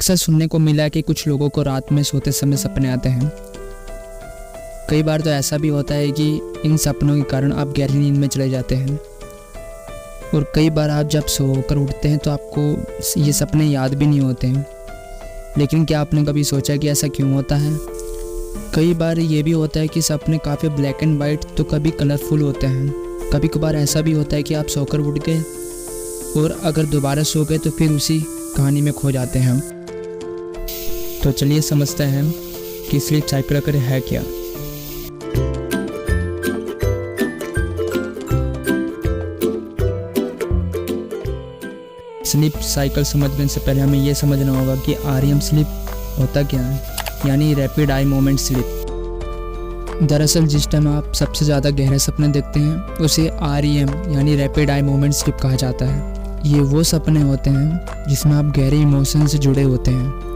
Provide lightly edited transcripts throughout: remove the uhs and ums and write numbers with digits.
अक्सर सुनने को मिला है कि कुछ लोगों को रात में सोते समय सपने आते हैं। कई बार तो ऐसा भी होता है कि इन सपनों के कारण आप गहरी नींद में चले जाते हैं और कई बार आप जब सोकर उठते हैं तो आपको ये सपने याद भी नहीं होते हैं। लेकिन क्या आपने कभी सोचा कि ऐसा क्यों होता है? कई बार ये भी होता है कि सपने काफ़ी ब्लैक एंड वाइट तो कभी कलरफुल होते हैं। कभी कभार ऐसा भी होता है कि आप सोकर उठ गए और अगर दोबारा सो गए तो फिर उसी कहानी में खो जाते हैं। तो चलिए समझते हैं कि स्लीप साइकिल आखिर है क्या। स्लीप साइकिल समझने से पहले हमें यह समझना होगा कि REM स्लीप होता क्या है, यानी रैपिड आई मोमेंट स्लीप। दरअसल जिस टाइम आप सबसे ज़्यादा गहरे सपने देखते हैं उसे REM यानी रैपिड आई मोमेंट स्लीप कहा जाता है। ये वो सपने होते हैं जिसमें आप गहरे इमोशन से जुड़े होते हैं।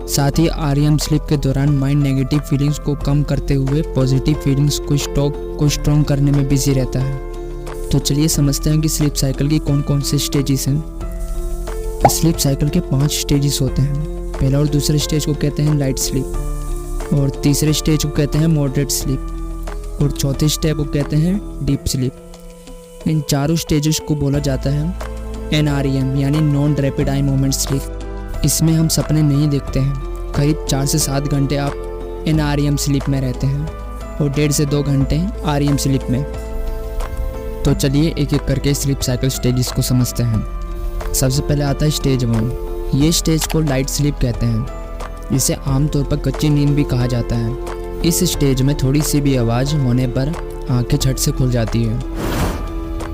साथ ही REM स्लीप के दौरान माइंड नेगेटिव फीलिंग्स को कम करते हुए पॉजिटिव फीलिंग्स को स्ट्रॉन्ग करने में बिजी रहता है। तो चलिए समझते हैं कि स्लीप साइकिल की कौन कौन से स्टेजेस हैं। स्लीप साइकिल के 5 स्टेजेस होते हैं। पहला और दूसरे स्टेज को कहते हैं लाइट स्लीप, और तीसरे स्टेज को कहते हैं मॉडरेट स्लीप, और चौथे स्टेज को कहते हैं डीप स्लीप। इन चारों स्टेजेस को बोला जाता है NREM यानी non rapid eye moment sleep. इसमें हम सपने नहीं देखते हैं। करीब 4 से 7 घंटे आप NREM स्लीप में रहते हैं और 1.5 से 2 घंटे REM स्लीप में। तो चलिए एक एक करके स्लीप साइकिल स्टेजेस को समझते हैं। सबसे पहले आता है स्टेज 1। ये स्टेज को लाइट स्लीप कहते हैं। इसे आमतौर पर कच्ची नींद भी कहा जाता है। इस स्टेज में थोड़ी सी भी आवाज़ होने पर आंखें झट से खुल जाती है।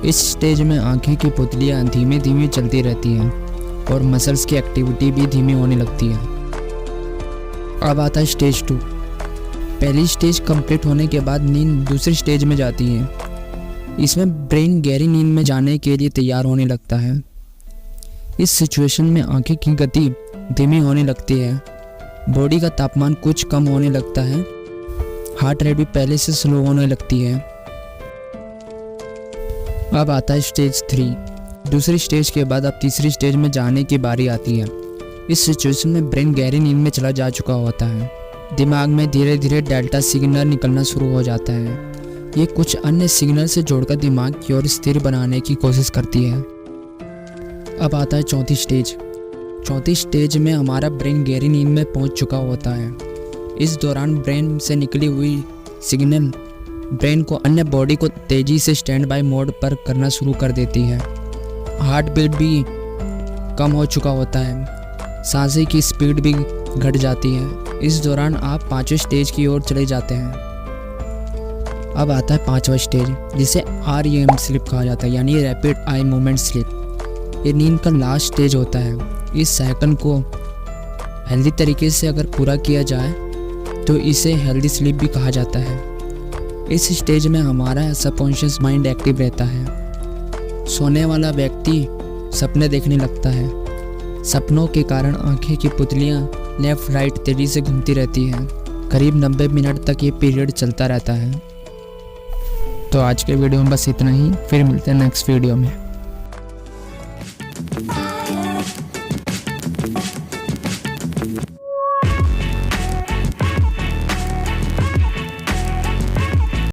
इस स्टेज में आंखें की पुतलियाँ धीमे धीमे चलती रहती हैं और मसल्स की एक्टिविटी भी धीमी होने लगती है। अब आता है स्टेज 2। पहली स्टेज कंप्लीट होने के बाद नींद दूसरी स्टेज में जाती है। इसमें ब्रेन गहरी नींद में जाने के लिए तैयार होने लगता है। इस सिचुएशन में आंखें की गति धीमी होने लगती है, बॉडी का तापमान कुछ कम होने लगता है, हार्ट रेट भी पहले से स्लो होने लगती है। अब आता है स्टेज 3। दूसरी स्टेज के बाद अब तीसरी स्टेज में जाने की बारी आती है। इस सिचुएशन में ब्रेन गहरी नींद में चला जा चुका होता है। दिमाग में धीरे धीरे डेल्टा सिग्नल निकलना शुरू हो जाता है। ये कुछ अन्य सिग्नल से जोड़कर दिमाग की ओर स्थिर बनाने की कोशिश करती है। अब आता है चौथी स्टेज। चौथी स्टेज में हमारा ब्रेन गहरी नींद में पहुंच चुका होता है। इस दौरान ब्रेन से निकली हुई सिग्नल ब्रेन को अन्य बॉडी को तेज़ी से स्टैंड बाय मोड पर करना शुरू कर देती है। हार्ट बीट भी कम हो चुका होता है, सांसें की स्पीड भी घट जाती है। इस दौरान आप 5वें स्टेज की ओर चले जाते हैं। अब आता है 5वां स्टेज, जिसे REM स्लीप कहा जाता है, यानी रैपिड आई मोमेंट स्लीप। ये नींद का लास्ट स्टेज होता है। इस साइकिल को हेल्दी तरीके से अगर पूरा किया जाए तो इसे हेल्दी स्लीप भी कहा जाता है। इस स्टेज में हमारा सबकॉन्शियस माइंड एक्टिव रहता है। सोने वाला व्यक्ति सपने देखने लगता है। सपनों के कारण आंखें की पुतलियां लेफ्ट राइट तेजी से घूमती रहती हैं। करीब 90 मिनट तक ये पीरियड चलता रहता है। तो आज के वीडियो में बस इतना ही। फिर मिलते हैं नेक्स्ट वीडियो में।